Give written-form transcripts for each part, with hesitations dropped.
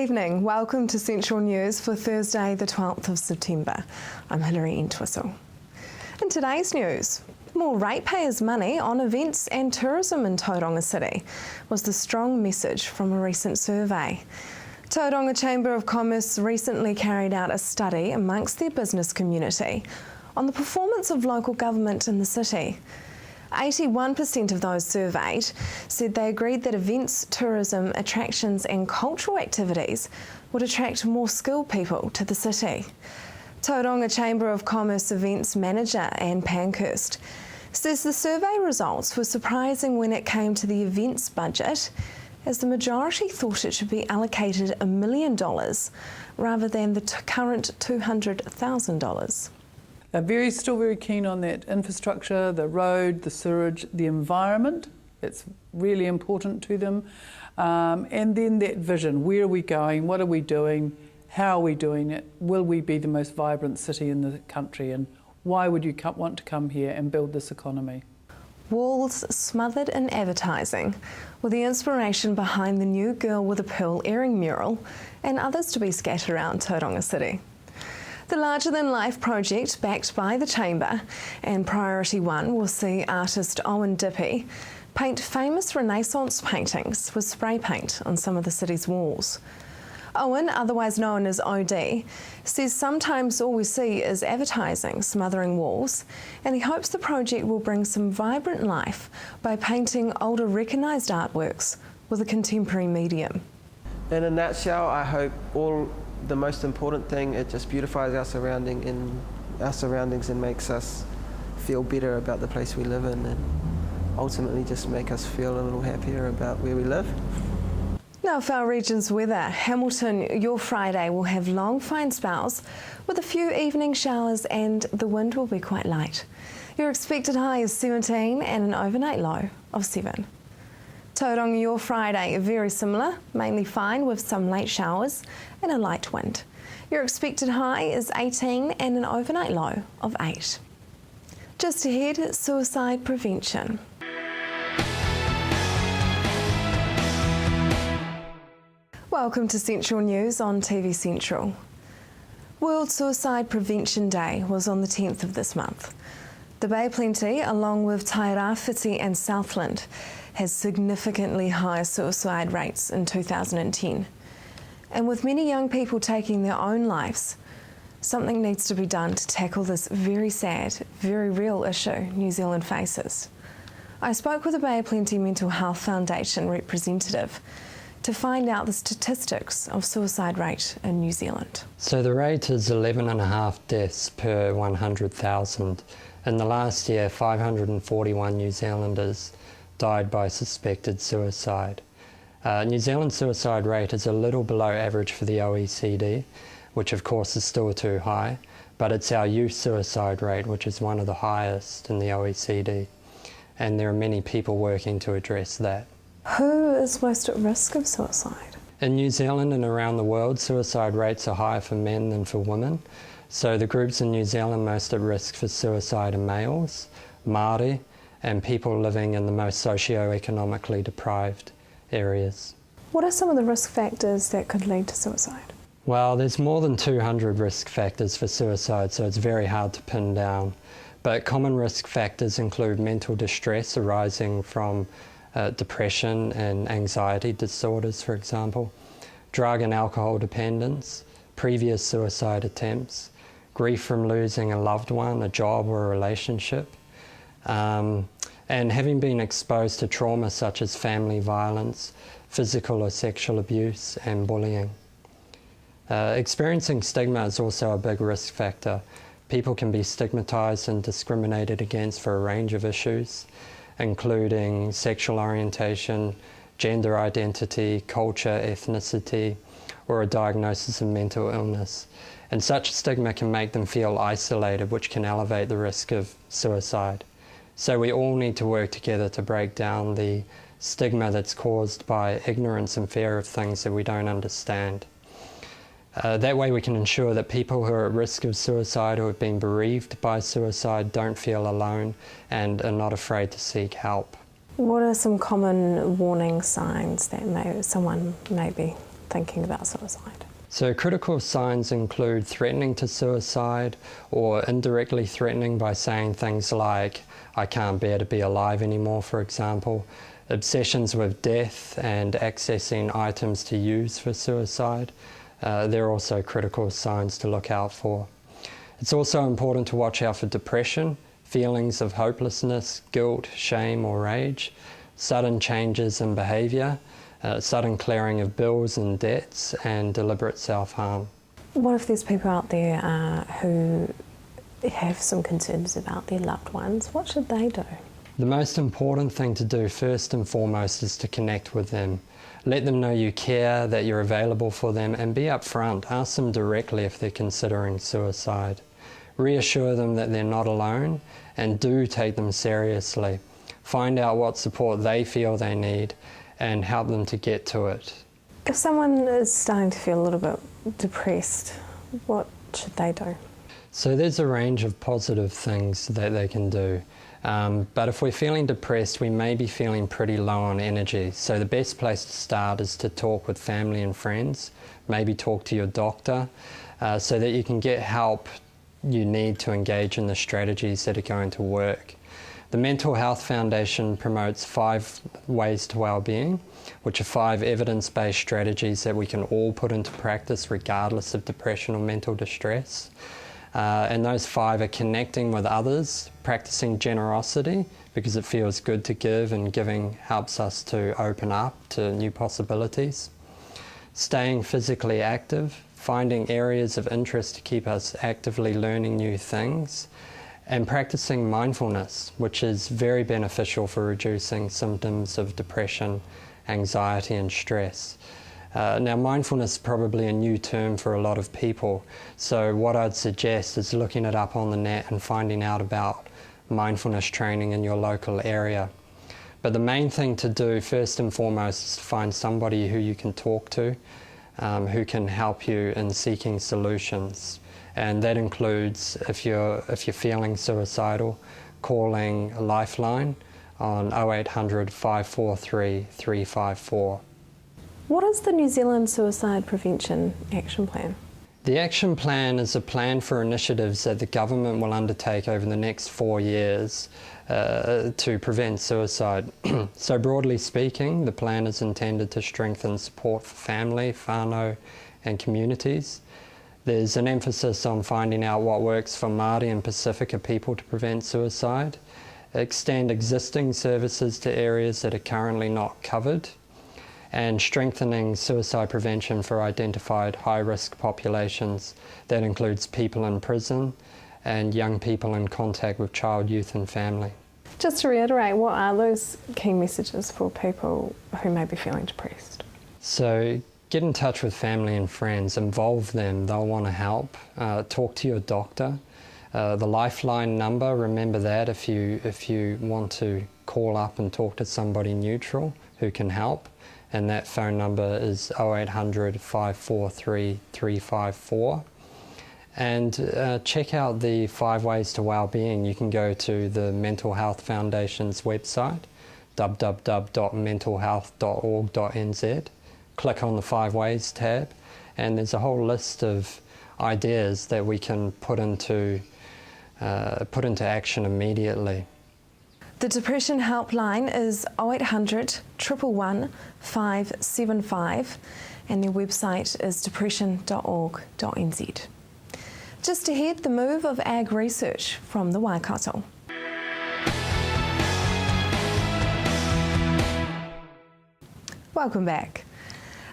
evening. Welcome to Central News for Thursday, the 12th of September. I'm Hilary Entwistle. In today's news, more ratepayers' money on events and tourism in Tauranga City was the strong message from a recent survey. Tauranga Chamber of Commerce recently carried out a study amongst their business community on the performance of local government in the city. 81% of those surveyed said they agreed that events, tourism, attractions and cultural activities would attract more skilled people to the city. Tauranga Chamber of Commerce Events Manager Anne Pankhurst says the survey results were surprising when it came to the events budget, as the majority thought it should be allocated $1 million rather than the current $200,000. They're still very keen on that infrastructure, the road, the sewerage, the environment. It's really important to them. And then that vision, where are we going, what are we doing, how are we doing it, will we be the most vibrant city in the country, and why would you want to come here and build this economy? Walls smothered in advertising were the inspiration behind the new Girl with a Pearl earring mural and others to be scattered around Tauranga City. The larger-than-life project, backed by the Chamber and Priority One, will see artist Owen Dippy paint famous Renaissance paintings with spray paint on some of the city's walls. Owen, otherwise known as OD, says sometimes all we see is advertising smothering walls, and he hopes the project will bring some vibrant life by painting older recognised artworks with a contemporary medium. In a nutshell, I hope the most important thing, it just beautifies our surroundings and makes us feel better about the place we live in, and ultimately just make us feel a little happier about where we live. Now for our region's weather, Hamilton, your Friday will have long fine spells with a few evening showers and the wind will be quite light. Your expected high is 17 and an overnight low of 7. Tauranga, your Friday, very similar, mainly fine with some late showers and a light wind. Your expected high is 18 and an overnight low of 8. Just ahead, suicide prevention. Welcome to Central News on TV Central. World Suicide Prevention Day was on the 10th of this month. The Bay Plenty, along with Tairāwhiti and Southland, has significantly higher suicide rates in 2010. And with many young people taking their own lives, something needs to be done to tackle this very sad, very real issue New Zealand faces. I spoke with the Bay Plenty Mental Health Foundation representative to find out the statistics of suicide rate in New Zealand. So the rate is 11.5 deaths per 100,000. In the last year, 541 New Zealanders died by suspected suicide. New Zealand's suicide rate is a little below average for the OECD, which of course is still too high, but it's our youth suicide rate, which is one of the highest in the OECD, and there are many people working to address that. Who is most at risk of suicide? In New Zealand and around the world, suicide rates are higher for men than for women. So the groups in New Zealand most at risk for suicide are males, Māori, and people living in the most socio-economically deprived areas. What are some of the risk factors that could lead to suicide? Well, there's more than 200 risk factors for suicide, so it's very hard to pin down. But common risk factors include mental distress arising from depression and anxiety disorders, for example, drug and alcohol dependence, previous suicide attempts, grief from losing a loved one, a job or a relationship, and having been exposed to trauma such as family violence, physical or sexual abuse and bullying. Experiencing stigma is also a big risk factor. People can be stigmatized and discriminated against for a range of issues, including sexual orientation, gender identity, culture, ethnicity, or a diagnosis of mental illness. And such stigma can make them feel isolated, which can elevate the risk of suicide. So we all need to work together to break down the stigma that's caused by ignorance and fear of things that we don't understand. That way we can ensure that people who are at risk of suicide or have been bereaved by suicide don't feel alone and are not afraid to seek help. What are some common warning signs that someone may be thinking about suicide? So critical signs include threatening to suicide or indirectly threatening by saying things like, I can't bear to be alive anymore, for example. Obsessions with death and accessing items to use for suicide. They're also critical signs to look out for. It's also important to watch out for depression, feelings of hopelessness, guilt, shame or rage, sudden changes in behaviour, sudden clearing of bills and debts, and deliberate self-harm. What if there's people out there who have some concerns about their loved ones? What should they do? The most important thing to do first and foremost is to connect with them. Let them know you care, that you're available for them, and be upfront. Ask them directly if they're considering suicide. Reassure them that they're not alone, and do take them seriously. Find out what support they feel they need and help them to get to it. If someone is starting to feel a little bit depressed, what should they do? So there's a range of positive things that they can do. But if we're feeling depressed, we may be feeling pretty low on energy. So the best place to start is to talk with family and friends, maybe talk to your doctor, so that you can get help you need to engage in the strategies that are going to work. The Mental Health Foundation promotes 5 ways to well-being, which are 5 evidence-based strategies that we can all put into practice regardless of depression or mental distress. And those 5 are connecting with others, practicing generosity because it feels good to give, and giving helps us to open up to new possibilities. Staying physically active, finding areas of interest to keep us actively learning new things, and practicing mindfulness, which is very beneficial for reducing symptoms of depression, anxiety and stress. Now, mindfulness is probably a new term for a lot of people, so what I'd suggest is looking it up on the net and finding out about mindfulness training in your local area. But the main thing to do first and foremost is to find somebody who you can talk to, who can help you in seeking solutions. And that includes, if you're feeling suicidal, calling Lifeline on 0800 543 354. What is the New Zealand Suicide Prevention Action Plan? The action plan is a plan for initiatives that the government will undertake over the next 4 years to prevent suicide. So broadly speaking, the plan is intended to strengthen support for family, whānau and communities. There's an emphasis on finding out what works for Māori and Pacifica people to prevent suicide, extend existing services to areas that are currently not covered, and strengthening suicide prevention for identified high-risk populations. That includes people in prison and young people in contact with child, youth and family. Just to reiterate, what are those key messages for people who may be feeling depressed? So get in touch with family and friends, involve them, they'll want to help. Talk to your doctor. The Lifeline number, remember that if you want to call up and talk to somebody neutral who can help. And that phone number is 0800 543 354. And check out the 5 Ways to Wellbeing. You can go to the Mental Health Foundation's website, www.mentalhealth.org.nz. Click on the 5 Ways tab, and there's a whole list of ideas that we can put into action immediately. The Depression Helpline is 0800 111 575 and their website is depression.org.nz. Just ahead, the move of ag research from the Waikato. Welcome back.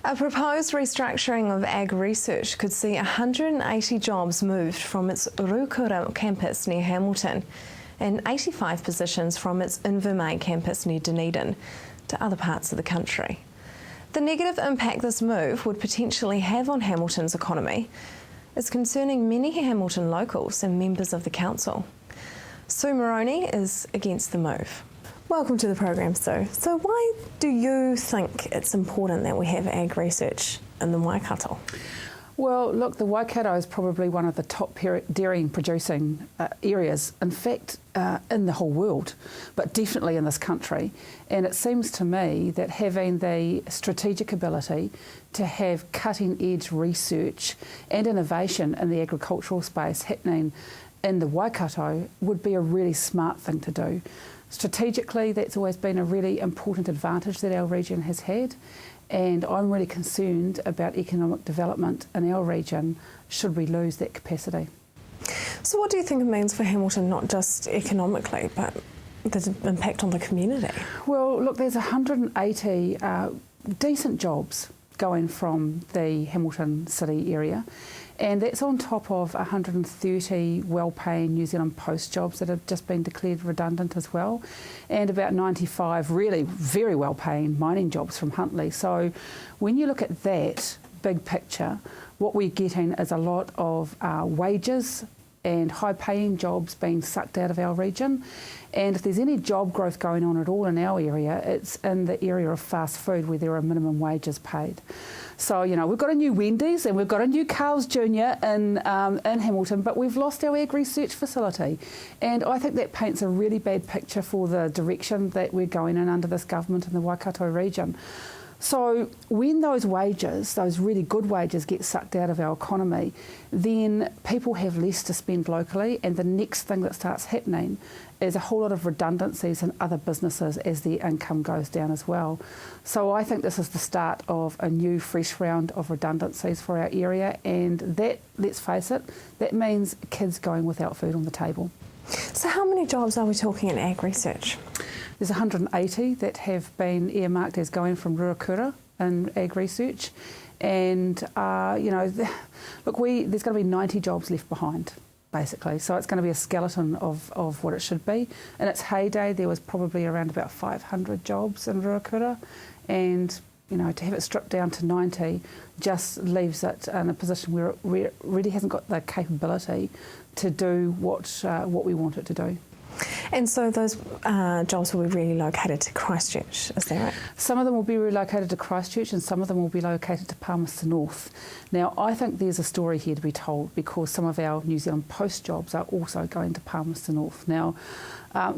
A proposed restructuring of ag research could see 180 jobs moved from its Rukura campus near Hamilton and 85 positions from its Invermay campus near Dunedin to other parts of the country. The negative impact this move would potentially have on Hamilton's economy is concerning many Hamilton locals and members of the council. Sue Moroney is against the move. Welcome to the program, Sue. So why do you think it's important that we have ag research in the Waikato? Well, look, the Waikato is probably one of the top dairy producing areas, in fact, in the whole world, but definitely in this country. And it seems to me that having the strategic ability to have cutting edge research and innovation in the agricultural space happening in the Waikato would be a really smart thing to do. Strategically, that's always been a really important advantage that our region has had. And I'm really concerned about economic development in our region should we lose that capacity. So what do you think it means for Hamilton, not just economically, but the impact on the community? Well, look, there's 180 decent jobs going from the Hamilton City area, and that's on top of 130 well-paying New Zealand Post jobs that have just been declared redundant as well, and about 95 really very well-paying mining jobs from Huntly. So when you look at that big picture, what we're getting is a lot of wages and high-paying jobs being sucked out of our region. And if there's any job growth going on at all in our area, it's in the area of fast food where there are minimum wages paid. So, you know, we've got a new Wendy's and we've got a new Carl's Jr. in Hamilton, but we've lost our ag research facility. And I think that paints a really bad picture for the direction that we're going in under this government in the Waikato region. So when those wages, those really good wages, get sucked out of our economy, then people have less to spend locally, and the next thing that starts happening is a whole lot of redundancies in other businesses as their income goes down as well. So I think this is the start of a new fresh round of redundancies for our area, and that, let's face it, that means kids going without food on the table. So how many jobs are we talking in ag research? There's 180 that have been earmarked as going from Ruakura in ag research, and you know, look, there's going to be 90 jobs left behind, basically. So it's going to be a skeleton of what it should be. In its heyday, there was probably around about 500 jobs in Ruakura, and you know, to have it stripped down to 90 just leaves it in a position where it really hasn't got the capability to do what we want it to do. And so those jobs will be relocated to Christchurch, is that right? Some of them will be relocated to Christchurch and some of them will be located to Palmerston North. Now, I think there's a story here to be told because some of our New Zealand Post jobs are also going to Palmerston North. Now,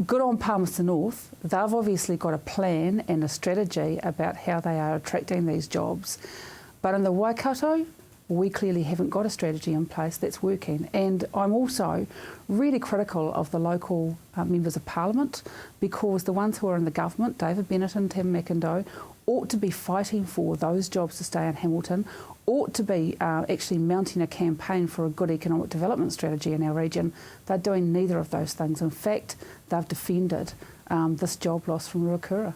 good on Palmerston North. They've obviously got a plan and a strategy about how they are attracting these jobs. But in the Waikato, we clearly haven't got a strategy in place that's working. And I'm also really critical of the local members of Parliament because the ones who are in the government, David Bennett and Tam McIndoe, ought to be fighting for those jobs to stay in Hamilton, ought to be actually mounting a campaign for a good economic development strategy in our region. They're doing neither of those things. In fact, they've defended this job loss from Ruakura.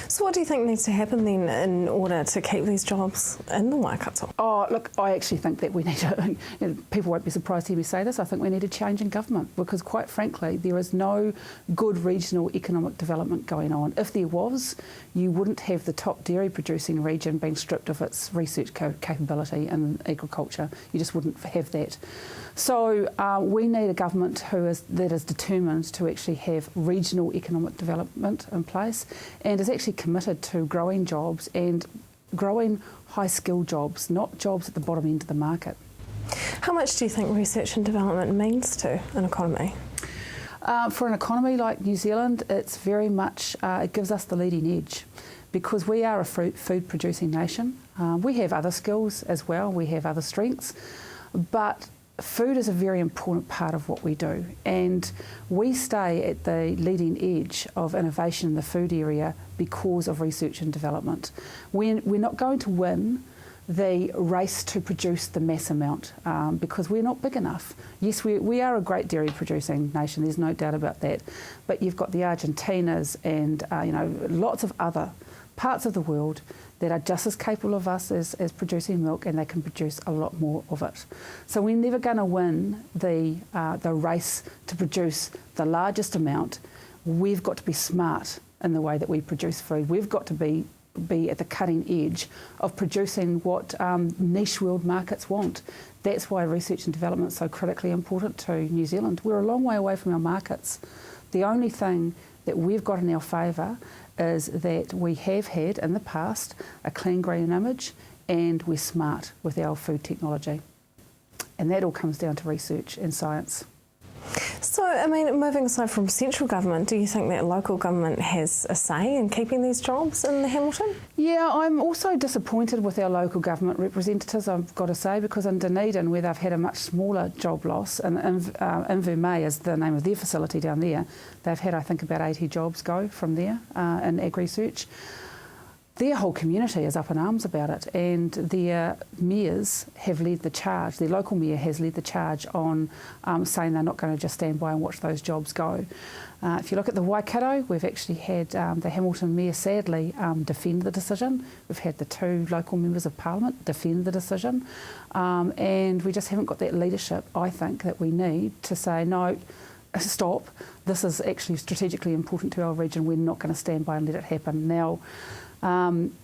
So what do you think needs to happen then in order to keep these jobs in the Waikato? Oh, look, I actually think that we need to, you know, people won't be surprised to hear me say this, I think we need a change in government because quite frankly there is no good regional economic development going on. If there was, you wouldn't have the top dairy producing region being stripped of its research capability in agriculture. You just wouldn't have that. So we need a government that is determined to actually have regional economic development in place and is actually committed to growing jobs and growing high-skilled jobs, not jobs at the bottom end of the market. How much do you think research and development means to an economy? For an economy like New Zealand, it's very much, it gives us the leading edge because we are a food-producing nation. We have other skills as well, we have other strengths, but food is a very important part of what we do, and we stay at the leading edge of innovation in the food area because of research and development. We're not going to win the race to produce the mass amount because we're not big enough. Yes, we are a great dairy producing nation, there's no doubt about that, but you've got the Argentinas and you know, lots of other parts of the world that are just as capable of us as producing milk, and they can produce a lot more of it. So we're never going to win the race to produce the largest amount. We've got to be smart in the way that we produce food. We've got to be at the cutting edge of producing what niche world markets want. That's why research and development is so critically important to New Zealand. We're a long way away from our markets. The only thing that we've got in our favour is that we have had in the past a clean green image and we're smart with our food technology. And that all comes down to research and science. So, I mean, moving aside from central government, do you think that local government has a say in keeping these jobs in Hamilton? Yeah, I'm also disappointed with our local government representatives, I've got to say, because in Dunedin, where they've had a much smaller job loss, and Invermay is the name of their facility down there, they've had, I think, about 80 jobs go from there in ag research. Their whole community is up in arms about it, and their mayors have led the charge. Their local mayor has led the charge on saying they're not going to just stand by and watch those jobs go. If you look at the Waikato, we've actually had the Hamilton mayor sadly defend the decision. We've had the 2 local members of parliament defend the decision, and we just haven't got that leadership, I think, that we need to say no. Stop. This is actually strategically important to our region. We're not going to stand by and let it happen. Now,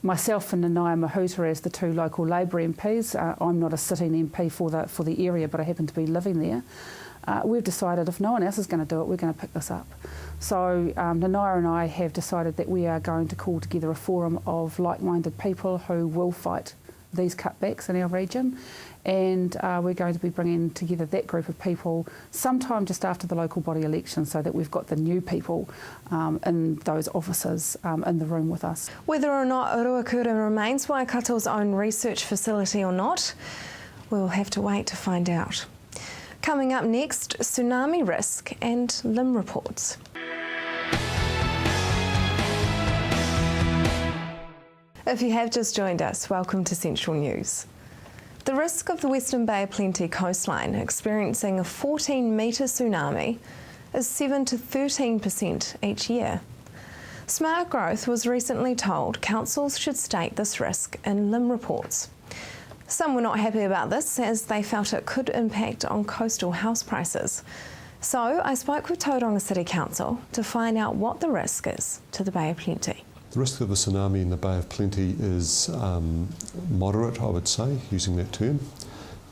myself and Nanaia Mahuta as the 2 local Labour MPs, I'm not a sitting MP for the area, but I happen to be living there. We've decided if no one else is going to do it, we're going to pick this up. So Nanaia and I have decided that we are going to call together a forum of like-minded people who will fight these cutbacks in our region, and we're going to be bringing together that group of people sometime just after the local body election, so that we've got the new people in those offices in the room with us. Whether or not Ruakura remains Waikato's own research facility or not, we'll have to wait to find out. Coming up next, tsunami risk and LIM reports. If you have just joined us, welcome to Central News. The risk of the Western Bay of Plenty coastline experiencing a 14-metre tsunami is 7 to 13% each year. Smart Growth was recently told councils should state this risk in LIM reports. Some were not happy about this, as they felt it could impact on coastal house prices. So I spoke with Tauranga City Council to find out what the risk is to the Bay of Plenty. The risk of a tsunami in the Bay of Plenty is moderate, I would say, using that term.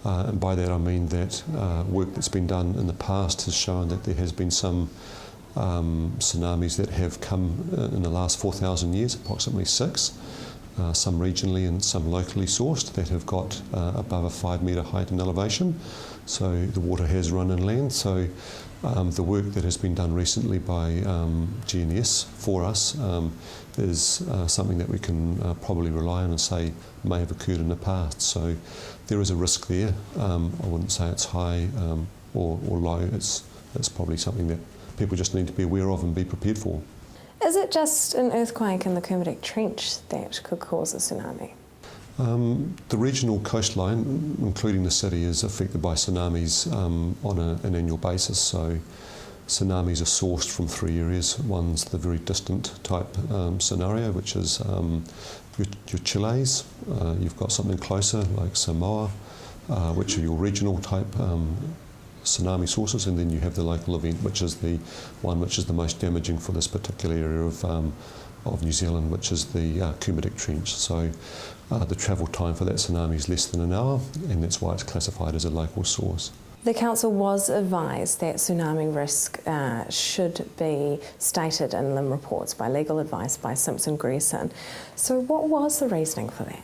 And by that I mean that work that's been done in the past has shown that there has been some tsunamis that have come in the last 4,000 years, approximately 6, some regionally and some locally sourced, that have got above a 5-metre height in elevation. So the water has run inland. So the work that has been done recently by GNS for us is something that we can probably rely on and say may have occurred in the past. So there is a risk there. I wouldn't say it's high or low. It's probably something that people just need to be aware of and be prepared for. Is it just an earthquake in the Kermadec Trench that could cause a tsunami? The regional coastline, including the city, is affected by tsunamis on an annual basis. So tsunamis are sourced from 3 areas. One's the very distant type scenario, which is your Chiles. You've got something closer like Samoa, which are your regional type tsunami sources, and then you have the local event, which is the one which is the most damaging for this particular area of New Zealand, which is the Kermadec Trench. So the travel time for that tsunami is less than an hour, and that's why it's classified as a local source. The council was advised that tsunami risk should be stated in LIM reports by legal advice by Simpson Grierson. So what was the reasoning for that?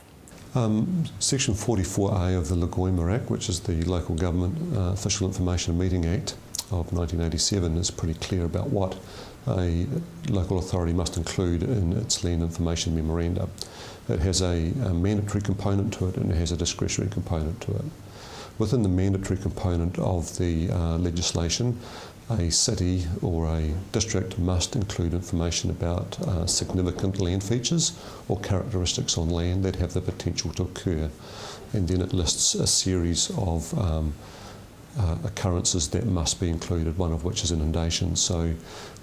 Section 44A of the Lagoima Act, which is the Local Government Official Information and Meeting Act of 1987, is pretty clear about what a local authority must include in its land information memoranda. It has a mandatory component to it and it has a discretionary component to it. Within the mandatory component of the legislation, a city or a district must include information about significant land features or characteristics on land that have the potential to occur. And then it lists a series of occurrences that must be included, one of which is inundation. So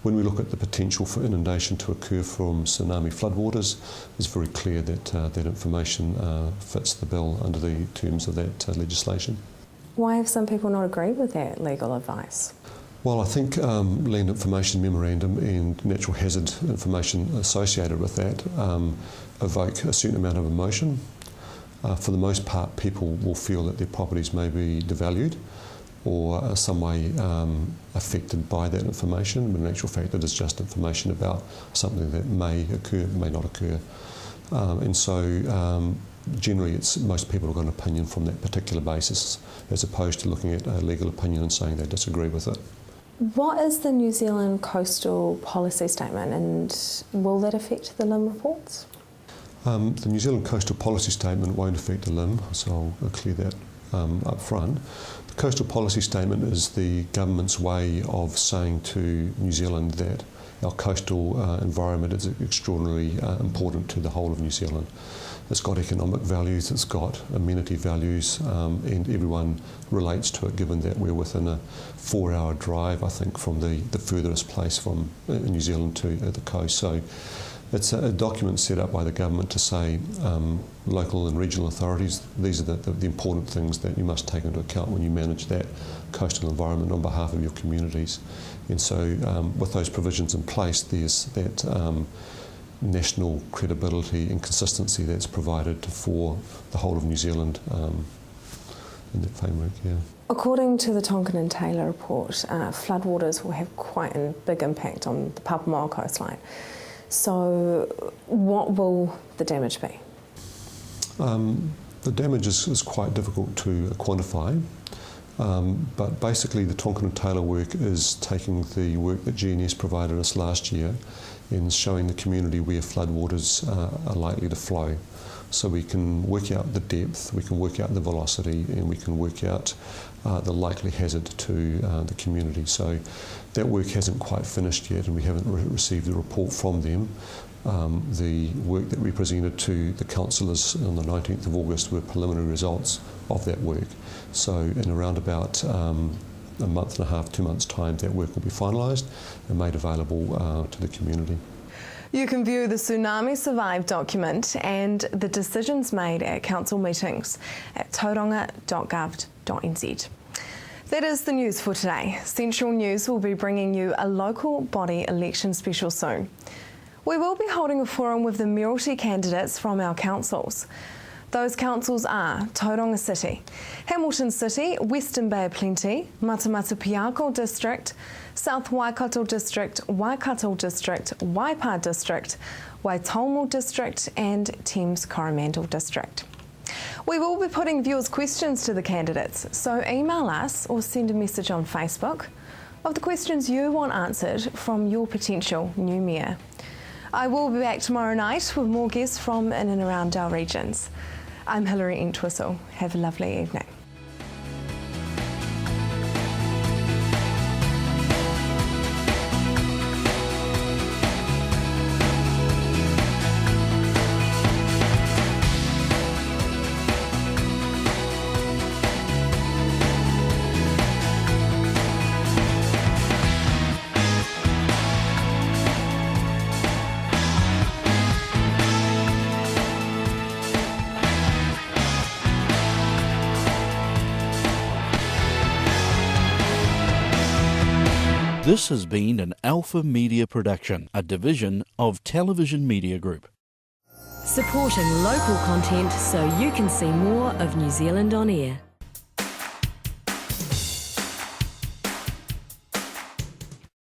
when we look at the potential for inundation to occur from tsunami floodwaters, it's very clear that that information fits the bill under the terms of that legislation. Why have some people not agreed with that legal advice? Well, I think land information memorandum and natural hazard information associated with that evoke a certain amount of emotion. For the most part, people will feel that their properties may be devalued or some way affected by that information, but in actual fact it is just information about something that may occur, may not occur. And so generally most people have got an opinion from that particular basis, as opposed to looking at a legal opinion and saying they disagree with it. What is the New Zealand Coastal Policy Statement, and will that affect the LIM reports? The New Zealand Coastal Policy Statement won't affect the LIM, so I'll clear that up front. The Coastal Policy Statement is the government's way of saying to New Zealand that our coastal environment is extraordinarily important to the whole of New Zealand. It's got economic values, it's got amenity values, and everyone relates to it, given that we're within a 4-hour drive, I think, from the furthest place from New Zealand to the coast. So it's a document set up by the government to say local and regional authorities, these are the important things that you must take into account when you manage that coastal environment on behalf of your communities. And so with those provisions in place, there's that national credibility and consistency that's provided for the whole of New Zealand in that framework, yeah. According to the Tonkin and Taylor report, floodwaters will have quite a big impact on the Papamoa coastline. So what will the damage be? The damage is quite difficult to quantify, but basically the Tonkin and Taylor work is taking the work that GNS provided us last year and showing the community where floodwaters are likely to flow. So we can work out the depth, we can work out the velocity, and we can work out the likely hazard to the community. So that work hasn't quite finished yet, and we haven't received a report from them. The work that we presented to the councillors on the 19th of August were preliminary results of that work. So in around about a month and a half, 2 months' time, that work will be finalised and made available to the community. You can view the Tsunami Survive document and the decisions made at council meetings at tauranga.gov.nz. That is the news for today. Central News will be bringing you a local body election special soon. We will be holding a forum with the mayoralty candidates from our councils. Those councils are Tauranga City, Hamilton City, Western Bay of Plenty, Matamata-Piako District, South Waikato District, Waikato District, Waipa District, Waitomo District and Thames Coromandel District. We will be putting viewers' questions to the candidates, so email us or send a message on Facebook of the questions you want answered from your potential new mayor. I will be back tomorrow night with more guests from in and around our regions. I'm Hilary Entwistle. Have a lovely evening. This has been an Alpha Media production, a division of Television Media Group. Supporting local content so you can see more of New Zealand on air.